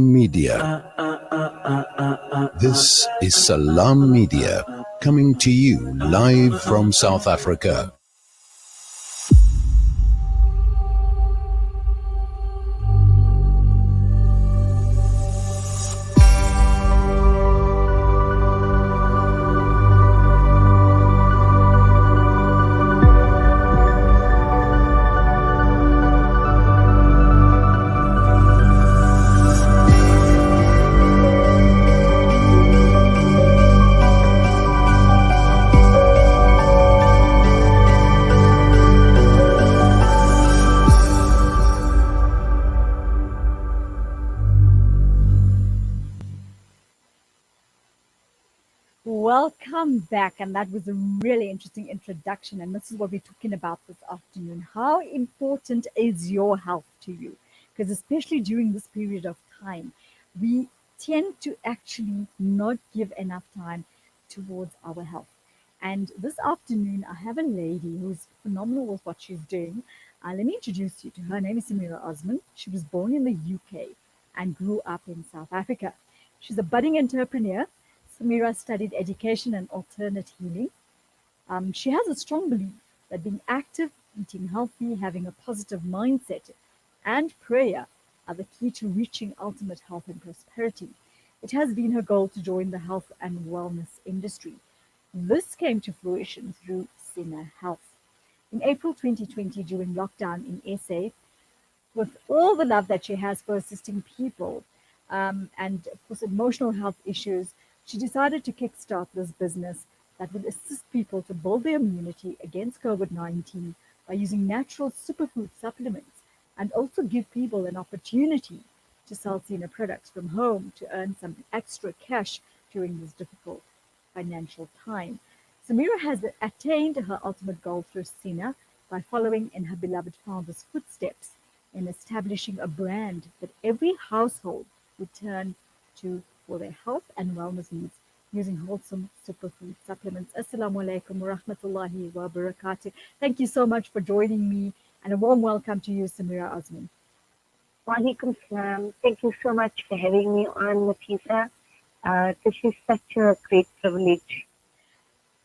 Media. This is Salam Media coming to you live from South Africa. Welcome back, and that was a really interesting introduction. And this is what we're talking about this afternoon. How important is your health to you? Because, especially during this period of time, we tend to actually not give enough time towards our health. And this afternoon, I have a lady who's phenomenal with what she's doing. Let me introduce you to her. Her name is Samira Osman. She was born in the UK and grew up in South Africa. She's a budding entrepreneur. Samira studied education and alternate healing. She has a strong belief that being active, eating healthy, having a positive mindset, and prayer are the key to reaching ultimate health and prosperity. It has been her goal to join the health and wellness industry. This came to fruition through Sina Health. In April 2020, during lockdown in SA, with all the love that she has for assisting people and of course emotional health issues, she decided to kickstart this business that would assist people to build their immunity against COVID-19 by using natural superfood supplements and also give people an opportunity to sell Sina products from home to earn some extra cash during this difficult financial time. Samira has attained her ultimate goal through Sina by following in her beloved founder's footsteps in establishing a brand that every household would turn to for their health and wellness needs using wholesome superfood supplements. Assalamu alaikum wa rahmatullahi wa barakatuh. Thank you so much for joining me, and a warm welcome to you, Samira Osman. Walaikum salam. Thank you so much for having me on, Nafeesa. This is such a great privilege.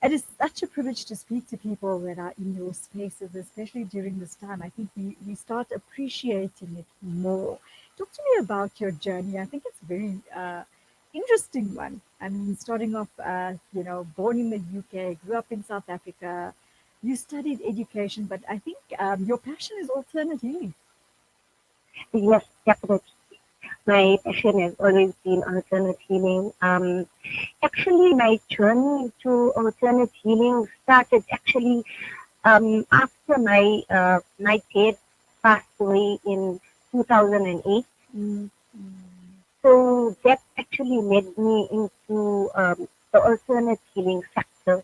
It is such a privilege to speak to people that are in your spaces, especially during this time. I think we start appreciating it more. Talk to me about your journey. I think it's a very interesting one. I mean, starting off, born in the UK, grew up in South Africa. You studied education, but I think your passion is alternate healing. Yes, definitely. My passion has always been alternate healing. Actually, my journey into alternate healing started actually after my dad passed away in 2008. Mm. So that actually led me into the alternate healing sector.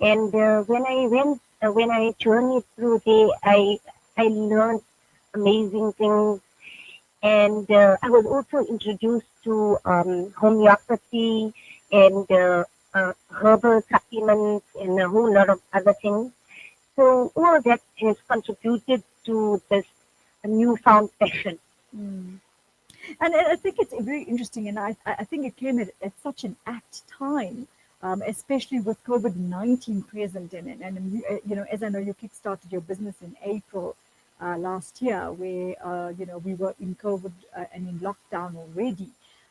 And when I journeyed through there, I learned amazing things. And I was also introduced to homeopathy and herbal supplements and a whole lot of other things. So all that has contributed to this newfound passion. Mm. And I think it's very interesting, and I think it came at such an apt time, especially with COVID-19 present, and as I know, you kickstarted your business in April last year, where we were in COVID and in lockdown already,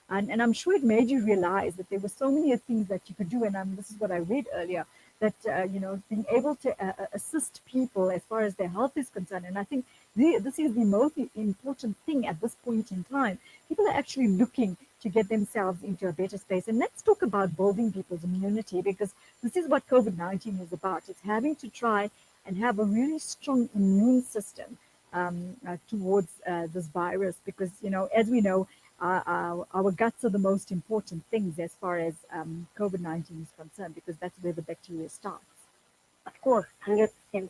and I'm sure it made you realize that there were so many things that you could do, and this is what I read earlier, that being able to assist people as far as their health is concerned, and I think this is the most important thing at this point in time. People are actually looking to get themselves into a better space. And let's talk about building people's immunity, because this is what COVID-19 is about. It's having to try and have a really strong immune system towards this virus, because, as we know, our guts are the most important things as far as COVID-19 is concerned, because that's where the bacteria starts. Of course, 100%.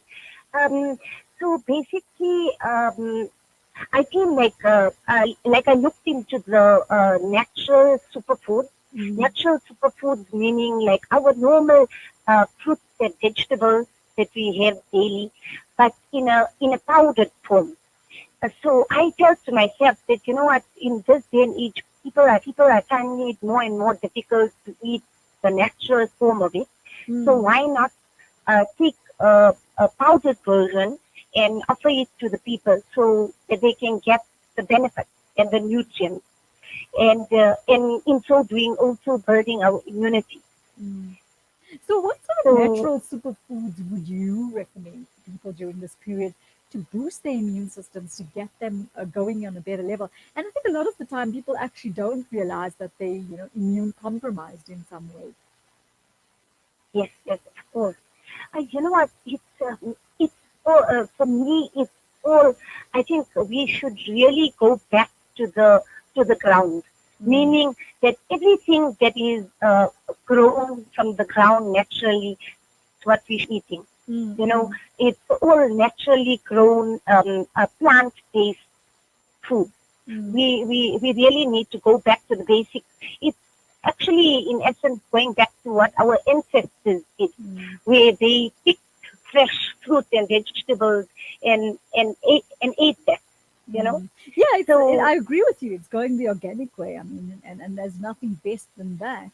So basically, I feel like I looked into the natural superfood. Mm. Natural superfoods meaning like our normal fruits and vegetables that we have daily, but in a powdered form. So I felt to myself that, you know what, in this day and age, people are finding it more and more difficult to eat the natural form of it. So why not take a powdered version and offer it to the people so that they can get the benefit and the nutrients, and in so doing also building our immunity. So what sort of natural superfoods would you recommend to people during this period to boost their immune systems, to get them going on a better level? And I think a lot of the time people actually don't realize that they, immune compromised in some way. Yes, of course. You know what? It's all, for me. It's all. I think we should really go back to the ground, meaning that everything that is grown from the ground naturally is what we're eating. It's all naturally grown, plant-based food. We really need to go back to the basics. It's actually, in essence, going back to what our ancestors did, where they picked fresh fruit and vegetables and ate that. Yeah, I agree with you. It's going the organic way. I mean, and there's nothing best than that,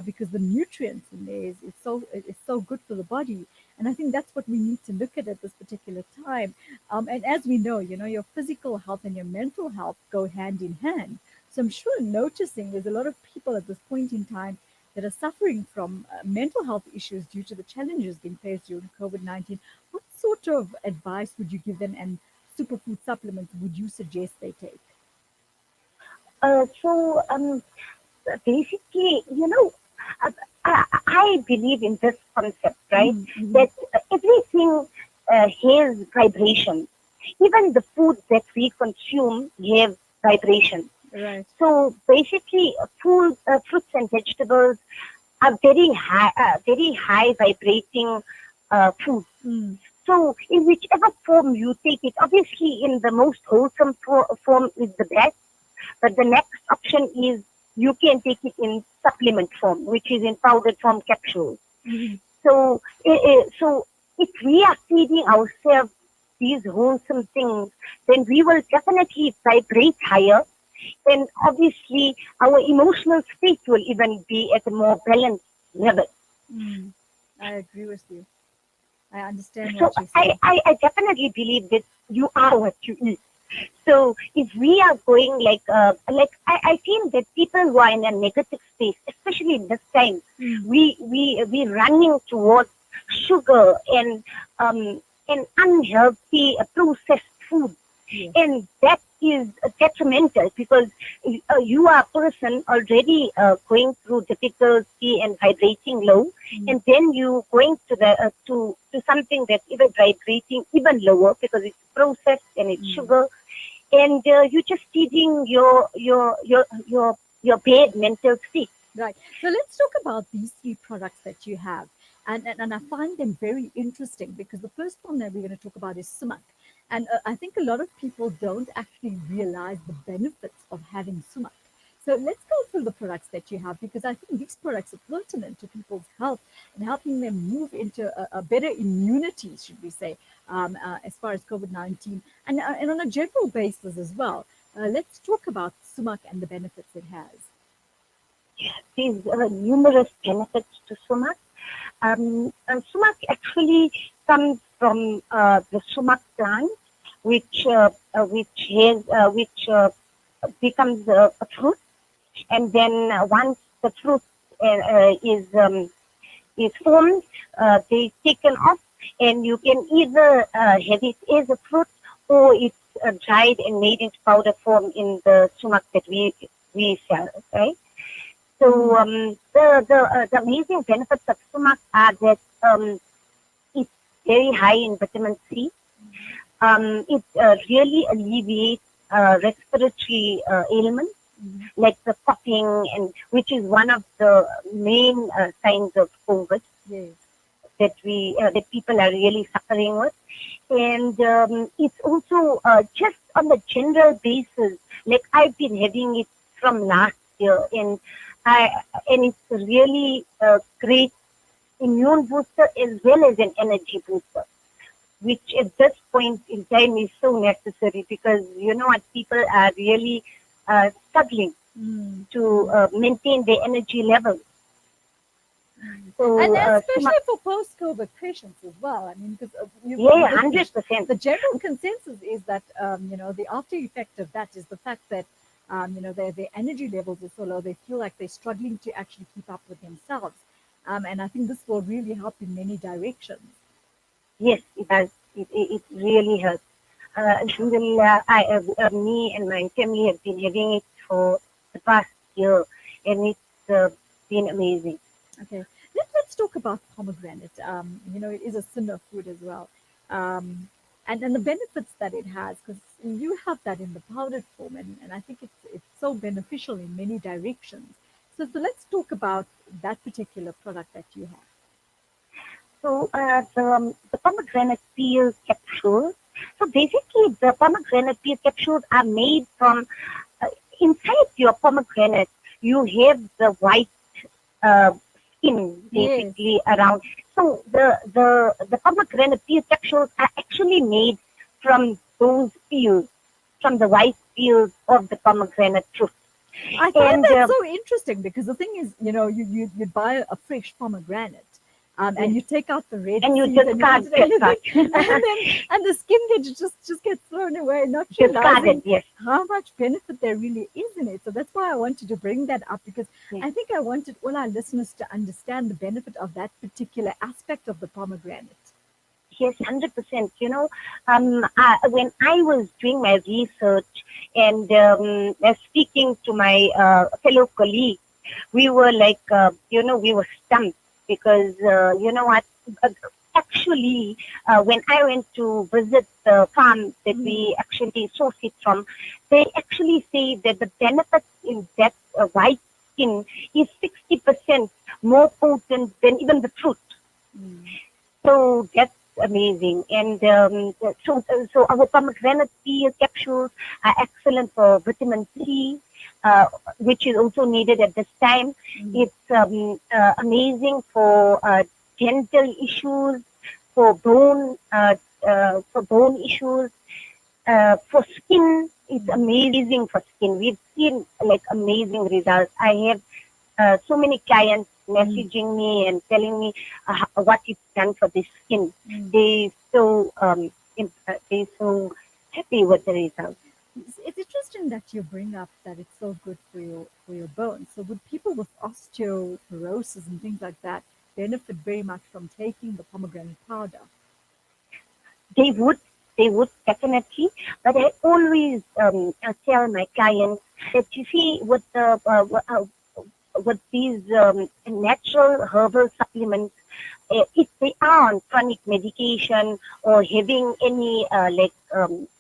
because the nutrients in there it's so good for the body. And I think that's what we need to look at this particular time. And as we know, your physical health and your mental health go hand in hand. So I'm sure noticing there's a lot of people at this point in time that are suffering from mental health issues due to the challenges being faced during COVID-19. What sort of advice would you give them, and superfood supplements would you suggest they take? Basically, I believe in this concept, right? That everything has vibration. Even the food that we consume have vibration. Right. So basically, fruits and vegetables are very high vibrating food. So in whichever form you take it, obviously in the most wholesome form is the best, but the next option is you can take it in supplement form, which is in powdered form, capsules. So if we are feeding ourselves these wholesome things, then we will definitely vibrate higher, and obviously our emotional state will even be at a more balanced level. I agree with you. I understand So what you're saying. I definitely believe that you are what you eat. So if we are going I feel that people who are in a negative space, especially in this time, we running towards sugar and unhealthy processed food. And that is detrimental, because you are a person already going through difficulty and vibrating low, and then you going to something that's even vibrating even lower because it's processed and it's sugar, and you're just feeding your bad mental state. Right. So let's talk about these 3 products that you have. And I find them very interesting, because the first one that we're going to talk about is Sumac. And I think a lot of people don't actually realize the benefits of having Sumac. So let's go through the products that you have, because I think these products are pertinent to people's health and helping them move into a better immunity, should we say, as far as COVID-19, and on a general basis as well. Let's talk about Sumac and the benefits it has. These numerous benefits to Sumac. Sumac actually comes from the Sumac plant, which becomes a fruit, and then once the fruit is formed, they taken off, and you can either have it as a fruit, or it's dried and made into powder form in the Sumac that we sell, right? So the amazing benefits of Sumac are that it's very high in vitamin C. It really alleviates respiratory ailments like the coughing, and which is one of the main signs of COVID that people are really suffering with. And it's also just on the general basis, like I've been having it from last year, and it's really a great immune booster as well as an energy booster, which at this point in time is so necessary, because you know what, people are really struggling to maintain their energy level. So, And especially for post-COVID patients as well. I mean, because 100%. the general consensus is that the after effect of that is the fact that their energy levels are so low, they feel like they're struggling to actually keep up with themselves. And I think this will really help in many directions. Yes, it does. It really helps. Alhamdulillah, me and my family have been having it for the past year, and it's been amazing. Okay, let's talk about pomegranate. It is a Sina food as well, and the benefits that it has, because you have that in the powdered form, and I think it's so beneficial in many directions. So let's talk about that particular product that you have. So the pomegranate peel capsules. So basically, the pomegranate peel capsules are made from inside your pomegranate. You have the white skin basically around. So the pomegranate peel capsules are actually made from those peels, from the white peels of the pomegranate fruit. I find that so interesting because the thing is, you buy a fresh pomegranate. And you take out the red and you seeds discard and the skin just gets thrown away, not realizing how much benefit there really is in it. So that's why I wanted to bring that up, because I think I wanted all our listeners to understand the benefit of that particular aspect of the pomegranate. Yes, 100%. When I was doing my research and speaking to my fellow colleagues, we were like, we were stumped. Because, actually, when I went to visit the farm that we actually source it from, they actually say that the benefit in that white skin is 60% more potent than even the fruit. So that's amazing. And so our pomegranate peel capsules are excellent for vitamin C, which is also needed at this time. It's amazing for dental issues, for bone issues, for skin. It's amazing for skin. We've seen like amazing results. I have so many clients messaging me and telling me what it's done for their skin. They're so happy with the results. It's interesting that you bring up that it's so good for your bones. So would people with osteoporosis and things like that benefit very much from taking the pomegranate powder? They would definitely. But I always tell my clients that you see with these natural herbal supplements, if they are on chronic medication or having any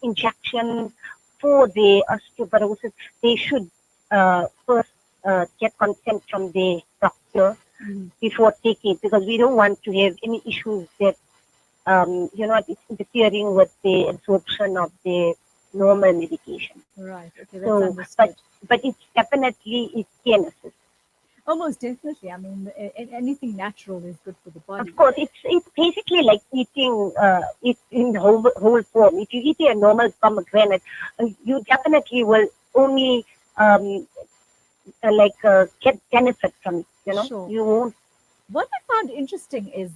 injection for the osteoporosis, they should first get consent from the doctor before taking it, because we don't want to have any issues that it's interfering with the absorption of the normal medication. Right. Okay. That's understood. But it's definitely, it can assist. Oh, most definitely. I mean, anything natural is good for the body. Of course, it's basically like eating it in whole form. If you eat a normal pomegranate, you definitely will only get benefit from it. Sure. You won't. What I found interesting is,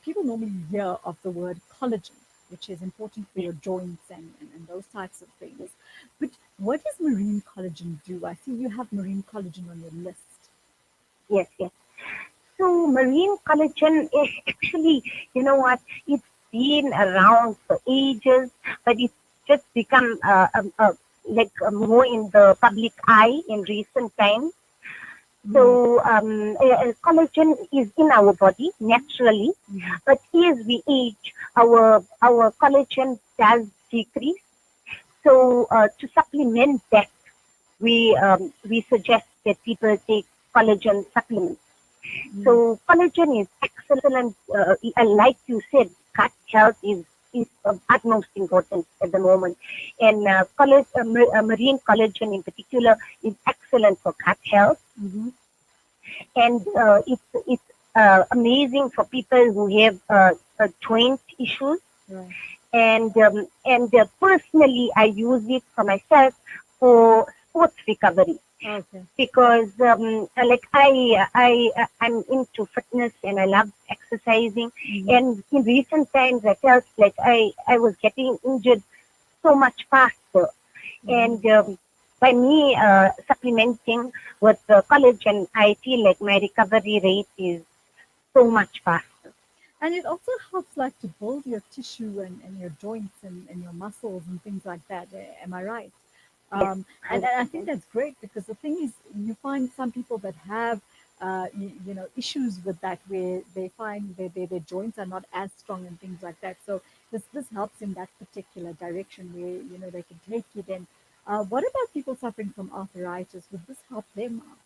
people normally hear of the word collagen, which is important for your joints and those types of things. But what does marine collagen do? I see you have marine collagen on your list. Yes. So marine collagen is actually, it's been around for ages, but it's just become more in the public eye in recent times. So collagen is in our body naturally, but as we age, our collagen does decrease. So to supplement that, we suggest that people take collagen supplements. So collagen is excellent. Like you said, gut health is of utmost importance at the moment, and marine collagen in particular is excellent for gut health. And it's amazing for people who have joint issues. And personally, I use it for myself for post recovery. Okay. Because like I'm into fitness and I love exercising. And in recent times, I felt like I was getting injured so much faster. And by me supplementing with collagen, I feel like my recovery rate is so much faster. And it also helps like to build your tissue and your joints and your muscles and things like that. Am I right? Yes, And I think 100%. that's great because the thing is, you find some people that have, you know, issues with that where they find their joints are not as strong and things like that. So this helps in that particular direction where, you know, they can take it in. What about people suffering from arthritis? Would this help them out?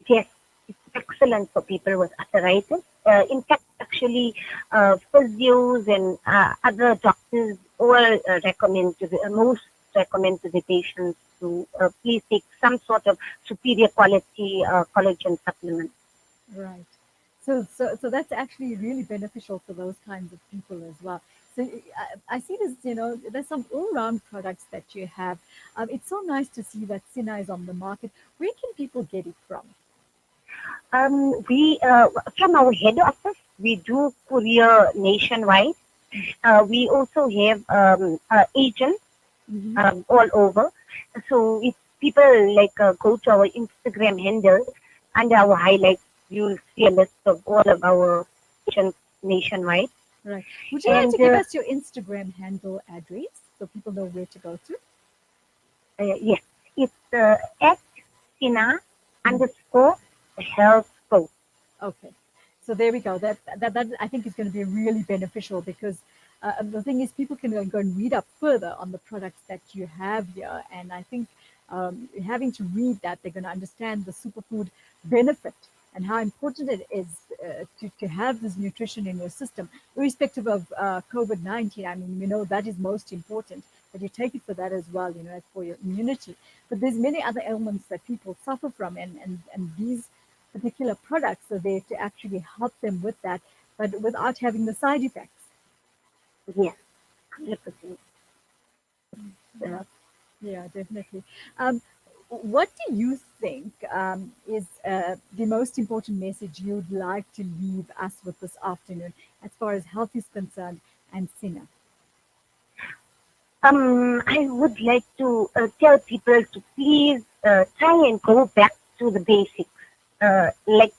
Yes, it's excellent for people with arthritis. In fact, actually, physios and other doctors all recommend most recommend to the patients to please take some sort of superior quality collagen supplement. Right. So that's actually really beneficial for those kinds of people as well. So I see this, you know, there's some all-round products that you have. It's so nice to see that Sina is on the market. Where can people get it from? We from our head office we do courier nationwide. We also have agents Hmm. all over. So if people like go to our Instagram handle under our highlights, you'll see a list of all of our agents nationwide. Right. Would you like to And give us your Instagram handle address so people know where to go to? yes, it's at Sina Mhm. underscore health coach. Okay. So there we go. That I think is going to be really beneficial because the thing is, people can go and read up further on the products that you have here, and I think having to read that, they're going to understand the superfood benefit and how important it is to have this nutrition in your system, irrespective of COVID-19. I mean, we know that is most important, that you take it for that as well, you know, for your immunity. But there's many other ailments that people suffer from, and these particular products are there to actually help them with that, but without having the side effects. Yes, 100%. Yeah, yeah, definitely. Um, what do you think is the most important message you'd like to leave us with this afternoon as far as health is concerned and Sina? I would like to tell people to please try and go back to the basics, like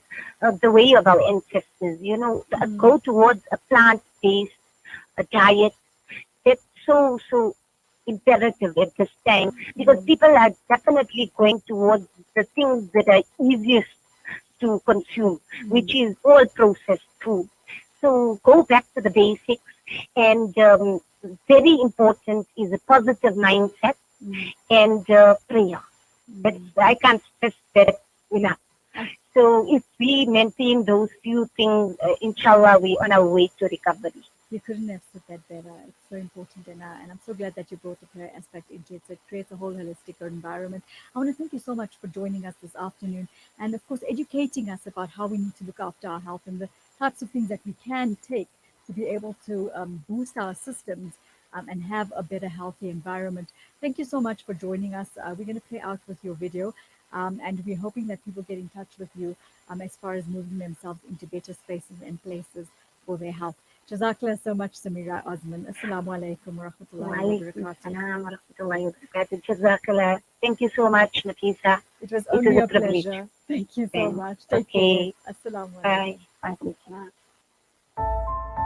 the way of our ancestors. You know, go towards a plant-based diet. It's so imperative at this time because people are definitely going towards the things that are easiest to consume, which is all processed food. So go back to the basics, and very important is a positive mindset and prayer. I can't stress that enough. So if we maintain those few things, inshallah, we on our way to recovery. You couldn't have said that better. It's so important, and I'm so glad that you brought the prayer aspect into it. So it creates a whole holistic environment. I want to thank you so much for joining us this afternoon, and of course, educating us about how we need to look after our health and the types of things that we can take to be able to boost our systems and have a better, healthy environment. Thank you so much for joining us. We're going to play out with your video, and we're hoping that people get in touch with you as far as moving themselves into better spaces and places for their health. Jazakallah so much, Samira Osman. Assalamu alaikum wa rahmatullahi wa Walaikum barakatuh. salam wa rahmatullahi wa barakatuh. Jazakallah. Thank you so much, Nafeesa. It was It only was a a privilege. pleasure. Thank you so Thanks. much. Take care. Okay. Assalamu Bye. alaikum. Walaikum salam.